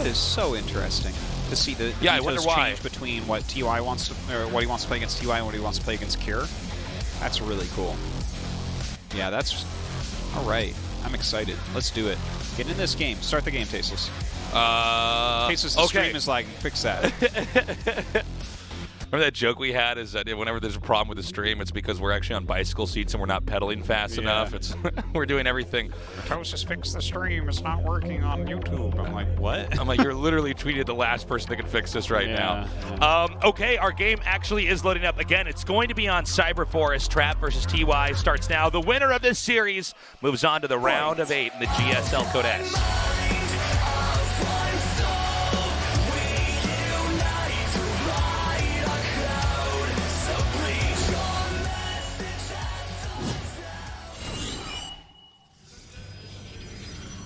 That is so interesting to see the I wonder why. change between what TY wants to, or what he wants to play against TY and what he wants to play against Cure. That's really cool. Yeah, that's all right. I'm excited. Let's do it. Get in this game. Start the game, Tasteless. Tasteless, the stream is lagging. Fix that. Remember that joke we had is that whenever there's a problem with the stream, it's because we're actually on bicycle seats and we're not pedaling fast enough. It's we're doing everything. Toast fix the stream. It's not working on YouTube. I'm like, what? I'm like, you're literally tweeting the last person that can fix this right now. Okay, our game actually is loading up. Again, it's going to be on Cyberforest. Trap versus TY starts now. The winner of this series moves on to the round of 8 in the GSL Code S.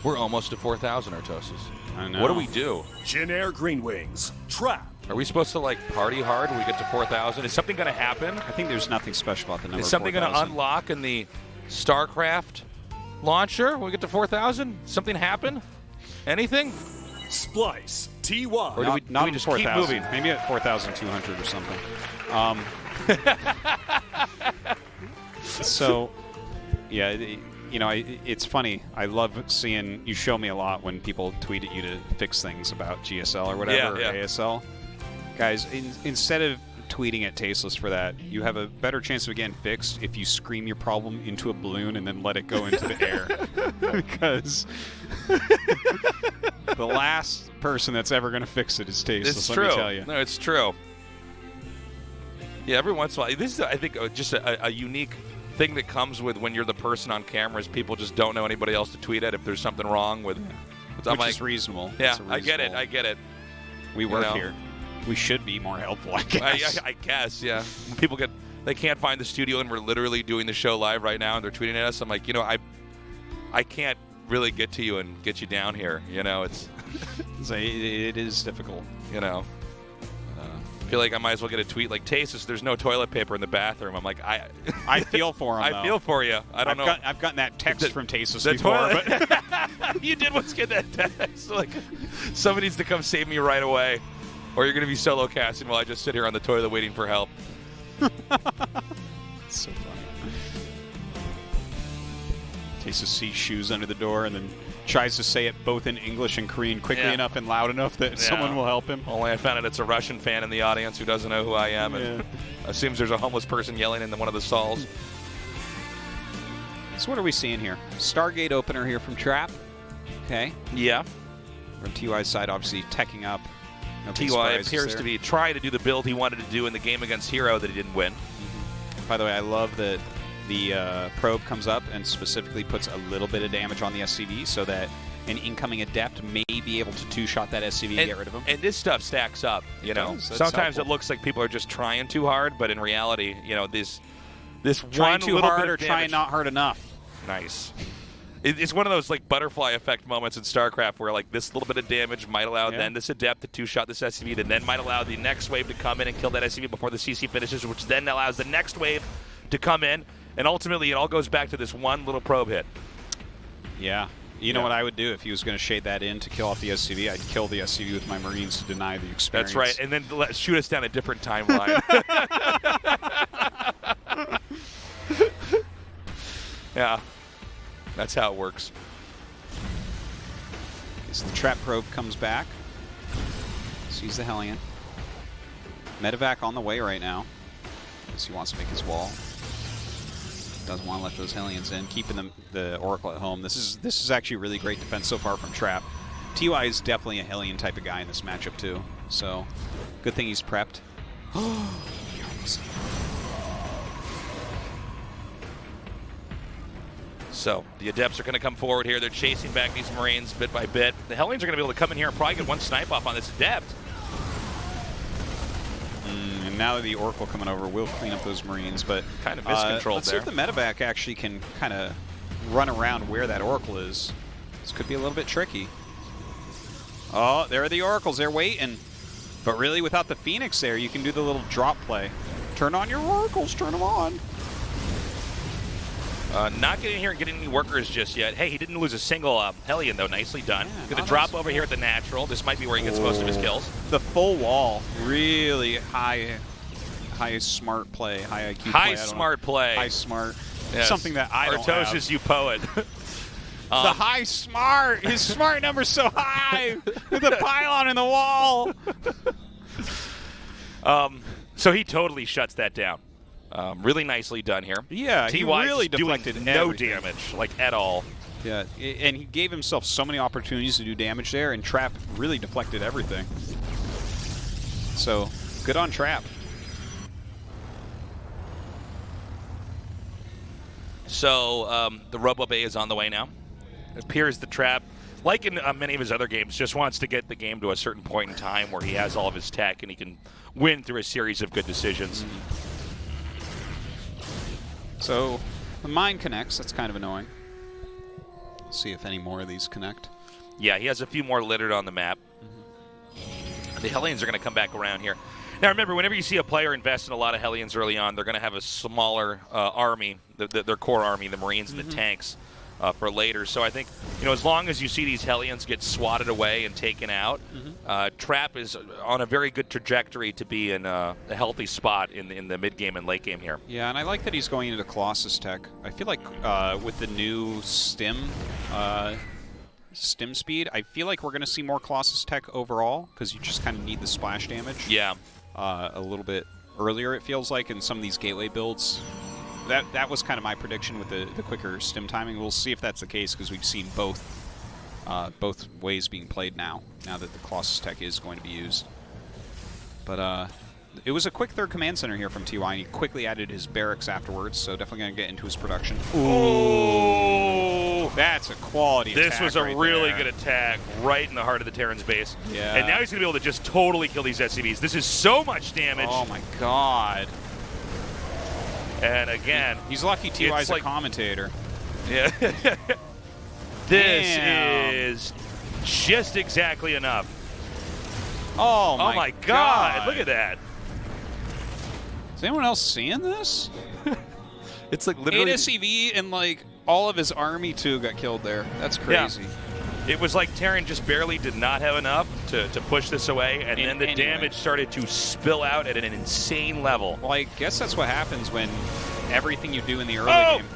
We're almost to 4,000, Artosis. I know. What do we do? Jin Air Green Wings. Trap. Are we supposed to, like, party hard when we get to 4,000? Is something going to happen? I think there's nothing special about the number. Is something going to unlock in the Starcraft launcher when we get to 4,000? Something happen? Anything? Splice. TY. Or do we just keep moving? Maybe at 4,200 or something. So, yeah, you know, it's funny. I love seeing you show me a lot when people tweet at you to fix things about GSL or whatever, or ASL. Guys, instead of tweeting at Tasteless for that, you have a better chance of getting fixed if you scream your problem into a balloon and then let it go into the air. Because the last person that's ever going to fix it is Tasteless, It's let true. me tell you. No, it's true. Yeah, every once in a while. This is, I think, just a unique thing that comes with when you're the person on camera is people just don't know anybody else to tweet at if there's something wrong with. Which is reasonable. Yeah, I get it. I get it. We work here. We should be more helpful, I guess. I guess, yeah. When people they can't find the studio and we're literally doing the show live right now and they're tweeting at us. I'm like, you know, I can't really get to you and get you down here. You know, it is difficult. You know. I feel like I might as well get a tweet like, Tasteless, there's no toilet paper in the bathroom. I'm like, I feel for him, I feel for you. I don't know. I've gotten that text from Tasteless before. But you did once get that text. Like, somebody needs to come save me right away. Or you're going to be solo casting while I just sit here on the toilet waiting for help. It's so funny. Tasteless sees shoes under the door and then tries to say it both in English and Korean quickly enough and loud enough that someone will help him. Only I found out it's a Russian fan in the audience who doesn't know who I am and assumes there's a homeless person yelling in one of the stalls. So what are we seeing here? Stargate opener here from Trap. Okay. Yeah. From TY's side, obviously teching up. No TY appears to be trying to do the build he wanted to do in the game against Hero that he didn't win. By the way, I love that the probe comes up and specifically puts a little bit of damage on the SCV so that an incoming Adept may be able to two-shot that SCV and get rid of him. And this stuff stacks up, you know. Sometimes it looks like people are just trying too hard, but in reality, you know, this trying one too little hard bit or of damage, trying not hard enough. Nice. It's one of those like butterfly effect moments in StarCraft where like this little bit of damage might allow then this Adept to two-shot this SCV that then might allow the next wave to come in and kill that SCV before the CC finishes, which then allows the next wave to come in. And ultimately, it all goes back to this one little probe hit. Yeah. You know what I would do if he was going to shade that in to kill off the SCV? I'd kill the SCV with my Marines to deny the experience. That's right. And then shoot us down a different timeline. Yeah. That's how it works. So the trap probe comes back. Sees the Hellion. Medevac on the way right now. Because he wants to make his wall. Doesn't want to let those Hellions in, keeping the Oracle at home. This is actually really great defense so far from Trap. TY is definitely a Hellion type of guy in this matchup too. So good thing he's prepped. So the Adepts are going to come forward here. They're chasing back these Marines bit by bit. The Hellions are going to be able to come in here and probably get one snipe off on this Adept. And now the Oracle coming over will clean up those Marines, but kind of miscontrolled let's see if the Medevac actually can kind of run around where that Oracle is. This could be a little bit tricky. Oh, there are the Oracles. They're waiting. But really, without the Phoenix there, you can do the little drop play. Turn on your Oracles. Turn them on. Not getting in here and getting any workers just yet. Hey, he didn't lose a single Hellion, though. Nicely done. Yeah, Going to drop over here at the natural. This might be where he gets most of his kills. The full wall, really high smart play, high IQ play. High smart play. High smart. Yes. Something that I don't have. Artosis, you poet. The high smart. His smart number's so high with the pylon in the wall. So he totally shuts that down. Really nicely done here. Yeah, he TY really doing deflected no everything. damage, like at all. Yeah, and he gave himself so many opportunities to do damage there, and Trap really deflected everything. So, good on Trap. So the Robo Bay is on the way now. It appears the Trap, like in many of his other games, just wants to get the game to a certain point in time where he has all of his tech and he can win through a series of good decisions. So, the mine connects. That's kind of annoying. Let's see if any more of these connect. Yeah, he has a few more littered on the map. The Hellions are going to come back around here. Now, remember, whenever you see a player invest in a lot of Hellions early on, they're going to have a smaller army, their core army, the Marines and the tanks, for later. So I think, as long as you see these Hellions get swatted away and taken out, Trap is on a very good trajectory to be in a healthy spot in the mid-game and late game here. Yeah, and I like that he's going into Colossus tech. I feel like with the new stim speed, I feel like we're going to see more Colossus tech overall, because you just kind of need the splash damage. Yeah. A little bit earlier, it feels like, in some of these gateway builds. That was kind of my prediction with the quicker stim timing. We'll see if that's the case, because we've seen both ways being played now that the Colossus tech is going to be used. But it was a quick third command center here from TY, and he quickly added his barracks afterwards, so definitely going to get into his production. Ooh! That's a quality attack. This was a right really there. good attack right in the heart of the Terran's base. Yeah. And now he's going to be able to just totally kill these SCVs. This is so much damage. Oh my god. And again, He's lucky TY's like a commentator. Yeah. This Damn. is just exactly enough. Oh my god. Look at that. Is anyone else seeing this? It's like 8 literally. SCV and like all of his army too got killed there. That's crazy. It was like Terran just barely did not have enough to push this away, and then the anyway. damage started to spill out at an insane level. Well, I guess that's what happens when everything you do in the early game.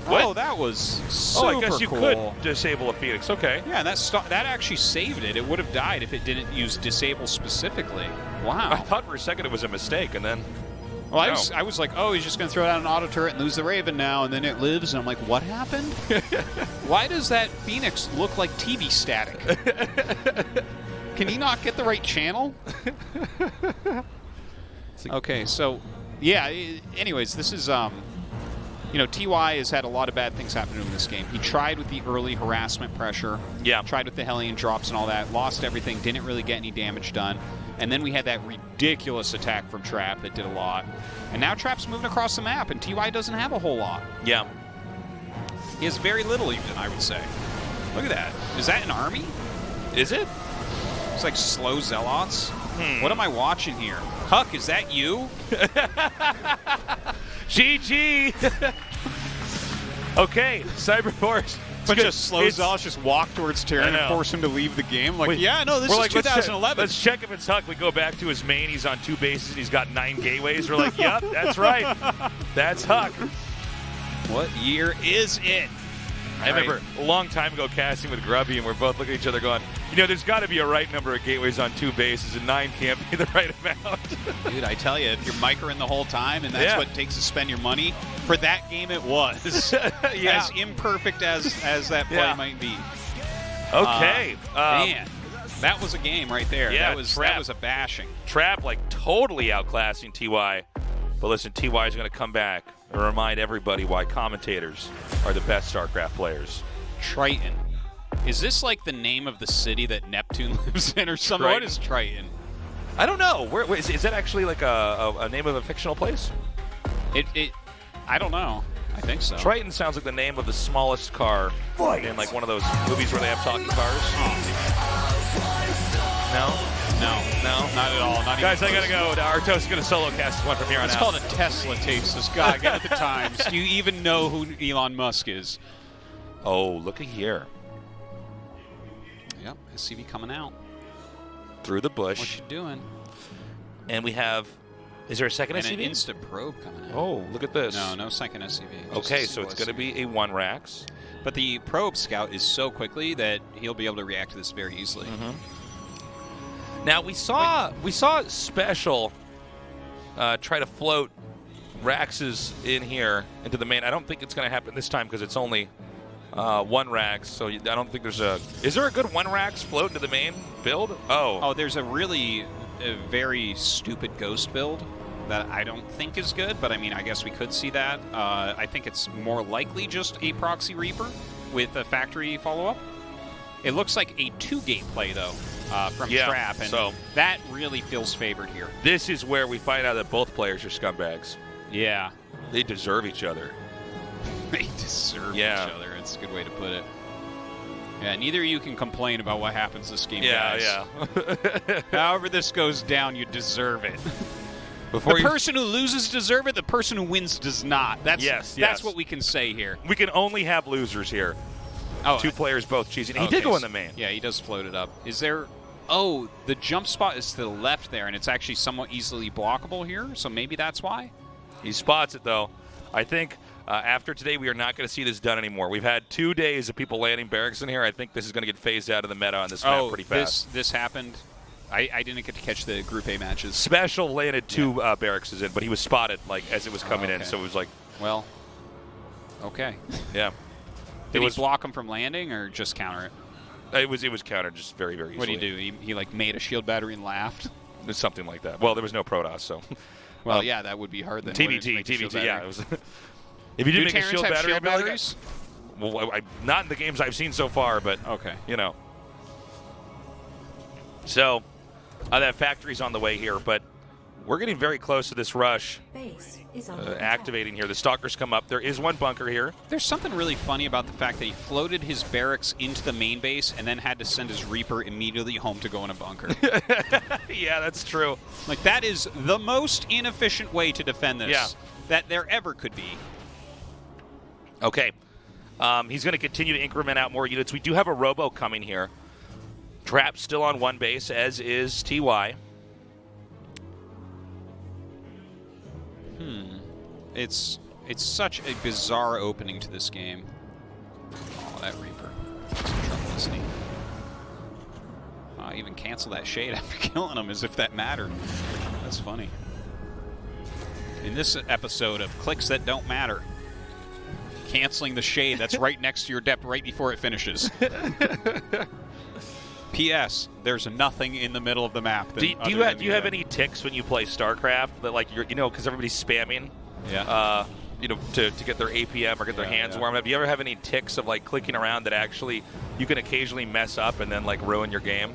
What? Oh, that was super I guess you cool. could disable a Phoenix. Okay. Yeah, and that actually saved it. It would have died if it didn't use disable specifically. Wow. I thought for a second it was a mistake, and then. Well, I was like, oh, he's just going to throw down an auto turret and lose the Raven now, and then it lives, and I'm like, what happened? Why does that Phoenix look like TV static? Can he not get the right channel? Okay, so, yeah, anyways, this is, TY has had a lot of bad things happen to him in this game. He tried with the early harassment pressure. Yeah. Tried with the Hellion drops and all that, lost everything, didn't really get any damage done. And then we had that ridiculous attack from Trap that did a lot. And now Trap's moving across the map, and TY doesn't have a whole lot. Yeah. He has very little, even, I would say. Look at that. Is that an army? Is it? It's like slow zealots. What am I watching here? Huck, is that you? GG! Okay, Cyberforce. Bunch of slow zealots just walk towards Terran and force him to leave the game. Like, yeah, no, this is 2011. Let's check if it's Huck. We go back to his main. He's on 2 bases and he's got 9 gateways. We're like, yep, that's right. That's Huck. What year is it? I remember a long time ago casting with Grubby, and we're both looking at each other going, there's got to be a right number of gateways on 2 bases, and 9 can't be the right amount. Dude, I tell you, if you're microing the whole time, and that's what it takes to spend your money, for that game it was. As imperfect as that play might be. Okay. Man, that was a game right there. Yeah, that was a bashing. Trap, like, totally outclassing TY. But listen, TY is going to come back and remind everybody why commentators are the best StarCraft players. Triton. Is this like the name of the city that Neptune lives in or something? What is Triton? I don't know. Where is that actually like a name of a fictional place? I don't know. I think so. Triton sounds like the name of the smallest car in like one of those movies where they have talking cars. No. No? Not at all. Not Guys, I even got to go. Artos is going to solo cast one from here on It's out. called a Tesla tape. This guy, get with the times. Do you even know who Elon Musk is? Oh, looky here. Yep, SCV coming out. Through the bush. What you doing? And we have... Is there a second And SCV? an instant probe coming out. Oh, look at this. No second SCV. just Okay, a so single it's going to SCV. be a 1-Rax. But the probe scout is so quickly that he'll be able to react to this very easily. Now, we saw Special try to float Raxes in here into the main. I don't think it's going to happen this time because it's only 1 Rax. So I don't think there's a... Is there a good 1 Rax float into the main build? Oh, there's a very stupid ghost build that I don't think is good, but I mean, I guess we could see that. I think it's more likely just a proxy Reaper with a factory follow-up. It looks like a 2-gate play, though, from Trap, and so that really feels favored here. This is where we find out that both players are scumbags. Yeah. They deserve each other. They deserve each other. It's a good way to put it. Yeah, neither of you can complain about what happens this game, guys. Yeah. However this goes down, you deserve it. The person who loses deserve it. The person who wins does not. That's what we can say here. We can only have losers here. Oh, 2 players both cheesing. He did go in the main. Yeah, he does float it up. Is there... Oh, the jump spot is to the left there, and it's actually somewhat easily blockable here, so maybe that's why? He spots it, though. I think after today, we are not going to see this done anymore. We've had 2 days of people landing barracks in here. I think this is going to get phased out of the meta on this map pretty fast. This happened. I didn't get to catch the Group A matches. Special landed 2 barracks in, but he was spotted as it was coming in, so it was like... Well, okay. Yeah. Did he block him from landing or just counter it? It was countered just very, very easily. What did he do? He like made a shield battery and laughed? Something like that. Well, there was no Protoss, so... Well, yeah, that would be hard then. TBT, yeah. It was if you didn't make a shield battery, I'd be like, well, not in the games I've seen so far, but, you know. So, that factory's on the way here, but we're getting very close to this rush. Base is under Activating here. The Stalkers come up. There is 1 bunker here. There's something really funny about the fact that he floated his barracks into the main base and then had to send his Reaper immediately home to go in a bunker. Yeah, that's true. Like, that is the most inefficient way to defend this that there ever could be. Okay. He's going to continue to increment out more units. We do have a Robo coming here. Trap's still on 1 base, as is TY. It's such a bizarre opening to this game. Oh, that Reaper. Some trouble, isn't he? I even cancel that shade after killing him as if that mattered. That's funny. In this episode of Clicks That Don't Matter, canceling the shade that's right next to your depth right before it finishes. P.S. There's nothing in the middle of the map. Do you have any ticks when you play StarCraft that, like, because everybody's spamming? Yeah. To get their APM or get their hands warm up. Do you ever have any ticks of, like, clicking around that actually you can occasionally mess up and then, like, ruin your game?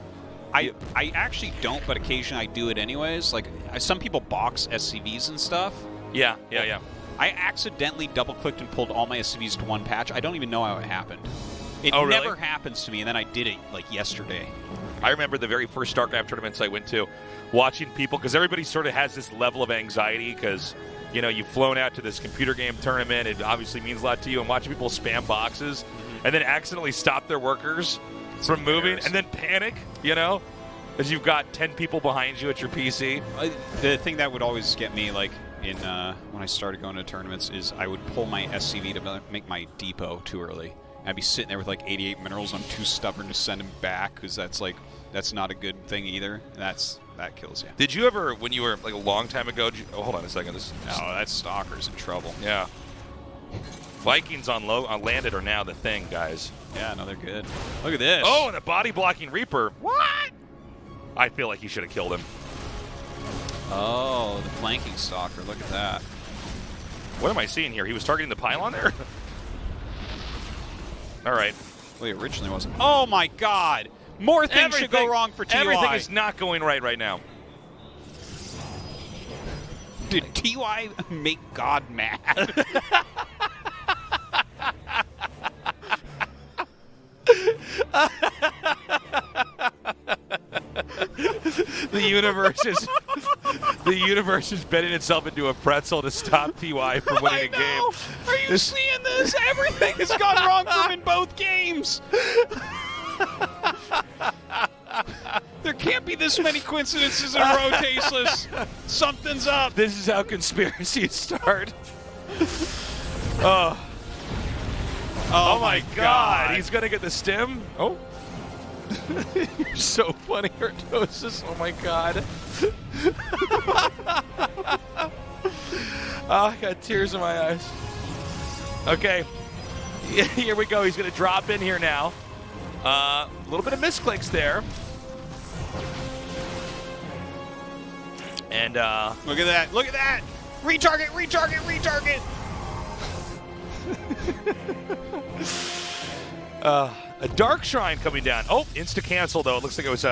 I actually don't, but occasionally I do it anyways. Like, some people box SCVs and stuff. Yeah. I accidentally double-clicked and pulled all my SCVs to 1 patch. I don't even know how it happened. It really? never happens to me, and then I did it, like, yesterday. I remember the very first StarCraft tournaments I went to, watching people, because everybody sort of has this level of anxiety because, you've flown out to this computer game tournament. It obviously means a lot to you, and watching people spam boxes and then accidentally stop their workers from moving and then panic, as you've got 10 people behind you at your PC. The thing that would always get me, like, when I started going to tournaments is I would pull my SCV to make my depot too early. I'd be sitting there with like 88 minerals. I'm too stubborn to send them back because that's not a good thing either. That kills you. Did you ever, when you were like a long time ago? Hold on a second. That's Stalker's in trouble. Yeah. Vikings on landed are now the thing, guys. Yeah, no, they're good. Look at this. Oh, and a body blocking Reaper. What? I feel like you should have killed him. Oh, the flanking Stalker. Look at that. What am I seeing here? He was targeting the pylon there? All right. Well, he originally wasn't. Oh, my God. More things should go wrong for TY. Everything is not going right now. Did TY make God mad? The universe is bending itself into a pretzel to stop TY from winning a game. Are you seeing this? Everything has gone wrong for him in both games. There can't be this many coincidences in a row, Tasteless. Something's up. This is how conspiracies start. Oh my God. He's going to get the stim. Oh. You're so funny, Artosis. Oh my God. Oh, I got tears in my eyes. Okay. Here we go. He's going to drop in here now. A little bit of misclicks there. And look at that. Look at that. Retarget, retarget, retarget. A Dark Shrine coming down. Oh, insta-cancel, though. It looks like it was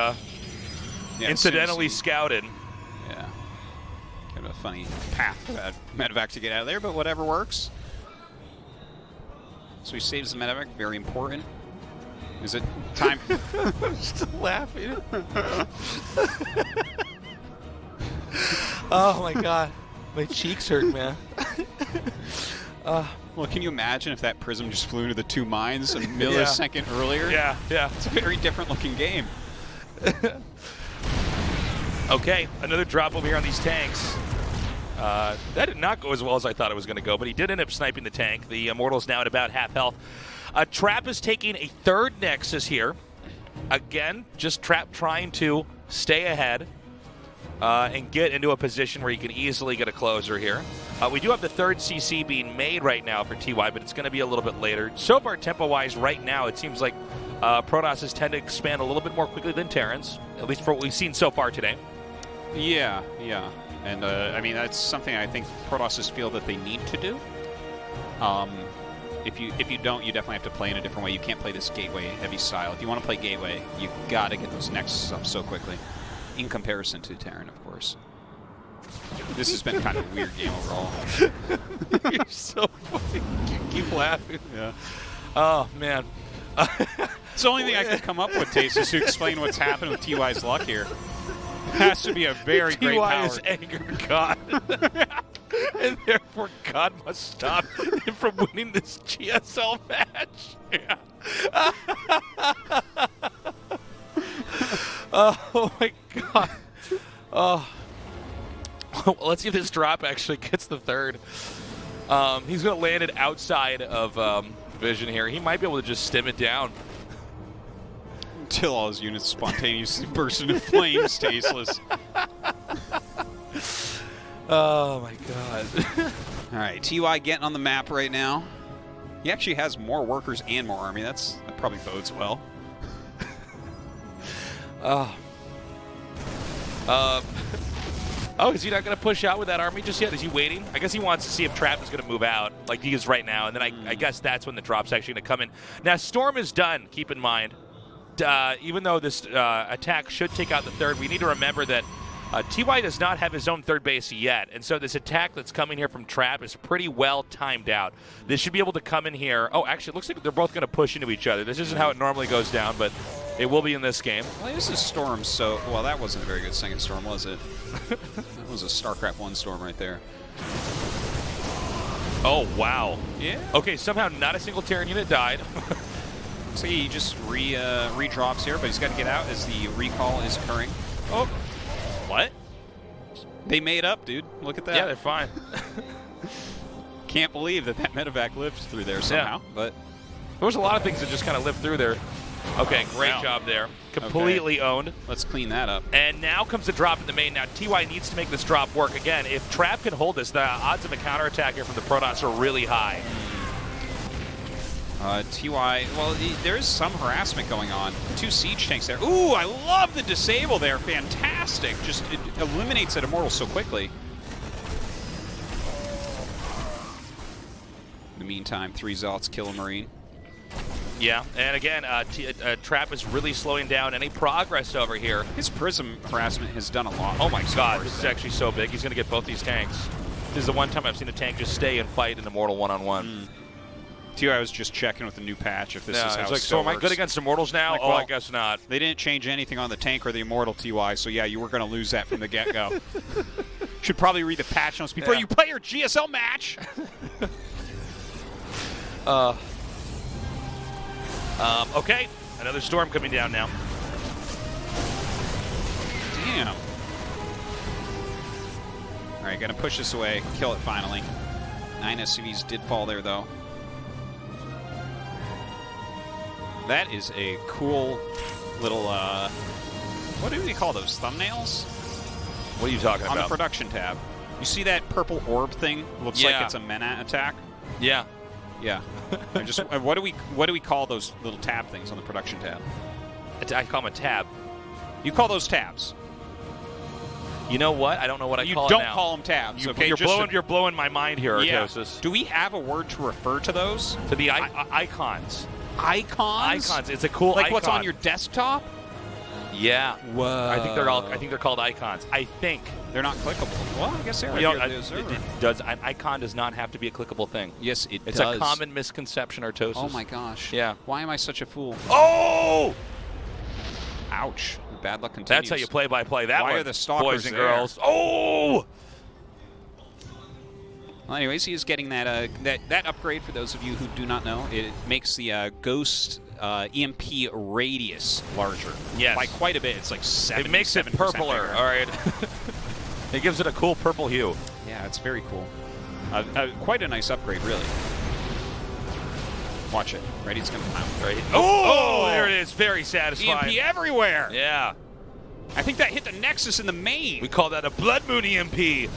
incidentally scouted. Yeah. Kind of a funny path for that medevac to get out of there, but whatever works. So he saves the medevac. Very important. Is it time? I'm still laughing. Oh, my God. My cheeks hurt, man. Well, can you imagine if that prism just flew into the two mines a millisecond earlier? Yeah. It's a very different looking game. Okay, another drop over here on these tanks. That did not go as well as I thought it was going to go, but he did end up sniping the tank. The Immortal's now at about half health. Trap is taking a third Nexus here. Again, just Trap trying to stay ahead and get into a position where he can easily get a closer here. We do have the third CC being made right now for TY, but it's going to be a little bit later. So far, tempo-wise, right now, it seems like Protosses tend to expand a little bit more quickly than Terrans, at least for what we've seen so far today. Yeah. And, I mean, that's something I think Protosses feel that they need to do. If you don't, you definitely have to play in a different way. You can't play this gateway-heavy style. If you want to play gateway, you've got to get those Nexus up so quickly, in comparison to Terran, of course. This has been kind of a weird game overall. You're so funny. You keep laughing. Yeah. Oh, man. It's the only thing I could come up with, Taste, is to explain what's happened with TY's luck here. It has to be a very great power. TY is angered God. And therefore, God must stop him from winning this GSL match. Yeah. Oh, my God. Oh. Well, let's see if this drop actually gets the third. He's going to land it outside of vision here. He might be able to just stim it down. Until all his units spontaneously burst into flames, Tasteless. Oh, my God. All right, TY getting on the map right now. He actually has more workers and more army. That probably bodes well. Oh, is he not going to push out with that army just yet? Is he waiting? I guess he wants to see if Trap is going to move out like he is right now, and then I guess that's when the drop's actually going to come in. Now, Storm is done, keep in mind. Even though this attack should take out the third, we need to remember that TY does not have his own third base yet, and so this attack that's coming here from Trap is pretty well timed out. This should be able to come in here. Oh, actually, it looks like they're both going to push into each other. This isn't how it normally goes down, but it will be in this game. Well, this is Storm, so... Well, that wasn't a very good second Storm, was it? That was a StarCraft 1 Storm right there. Oh, wow. Yeah. Okay, somehow not a single Terran unit died. So he just re-drops here, but he's got to get out as the recall is occurring. Oh. What? They made up, dude. Look at that. Yeah, they're fine. Can't believe that medevac lived through there somehow, but... There was a lot of things that just kind of lived through there. Okay, great job there. Completely owned. Let's clean that up. And now comes the drop in the main. Now, TY needs to make this drop work. Again, if Trap can hold this, the odds of a counterattack here from the Protoss are really high. TY, well, there is some harassment going on. 2 siege tanks there. Ooh, I love the disable there. Fantastic. Just it eliminates that Immortal so quickly. In the meantime, 3 Zealots kill a Marine. Yeah, and again, Trap is really slowing down any progress over here. His Prism harassment has done a lot. Oh my God, this is actually so big. He's going to get both these tanks. This is the one time I've seen a tank just stay and fight an Immortal one-on-one. TY was just checking with the new patch if this is how it's it like, still so am I works. good against Immortals now? Like, Oh, well, I guess not. They didn't change anything on the tank or the Immortal TY, so yeah, you were going to lose that from the get-go. Should probably read the patch notes before you play your GSL match. Okay, another storm coming down now. Damn. All right, going to push this away, kill it finally. 9 SCVs did fall there, though. That is a cool little, what do we call those, thumbnails? What are you talking On about? the production tab. You see that purple orb thing? Looks like it's a Mena attack. Yeah. Yeah. They're just what do we call those little tab things on the production tab? I call them a tab. You call those tabs. You know what? I don't know what I You call it don't now. call them tabs. Okay, You're blowing my mind here, yeah. Artosis. Do we have a word to refer to those? To the icons. Icons? Icons. It's a cool like icon. what's on your desktop? Yeah. Whoa. I think they're called icons. I think. They're not clickable. Well, I guess they're. An icon does not have to be a clickable thing. Yes, it does. It's a common misconception, Artosis. Oh my gosh. Yeah. Why am I such a fool? Oh! Ouch. Bad luck continues. That's how you play-by-play that Why one, are the stalkers boys and there? girls. Oh! Well, anyways, he is getting that that upgrade. For those of you who do not know, it makes the Ghost EMP radius larger. Yes. By quite a bit. It's like 7. It makes it purpler. All right. It gives it a cool purple hue. Yeah, it's very cool. Quite a nice upgrade, really. Watch it. Ready? It's going to come out. Right. Oh, there it is. Very satisfying. EMP everywhere. Yeah. I think that hit the Nexus in the main. We call that a Blood Moon EMP.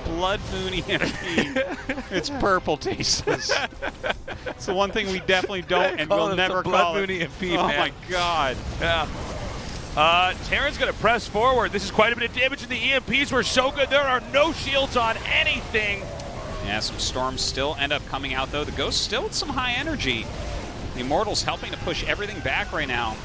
Blood Moon EMP. It's purple, Tasteless. It's the one thing we definitely don't and we'll never call Blood it. Moon EMP, Oh man. my God. Yeah. Terran's going to press forward. This is quite a bit of damage, and the EMPs were so good. There are no shields on anything. Yeah, some storms still end up coming out, though. The Ghost still with some high energy. The Immortals helping to push everything back right now.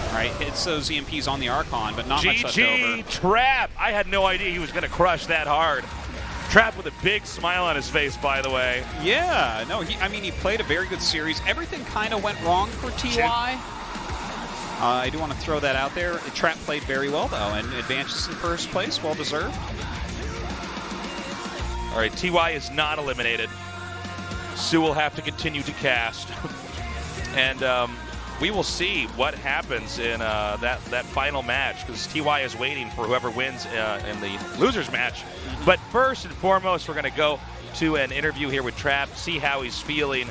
All right, hits those EMPs on the Archon, but not much left over. GG Trap. I had no idea he was going to crush that hard. Trap with a big smile on his face, by the way. Yeah, no, he played a very good series. Everything kind of went wrong for TY. I do want to throw that out there. Trap played very well, though, and advances in first place, well deserved. All right, TY is not eliminated. Sue will have to continue to cast. And we will see what happens in that final match, because TY is waiting for whoever wins in the losers match. But first and foremost, we're going to go to an interview here with Trap, see how he's feeling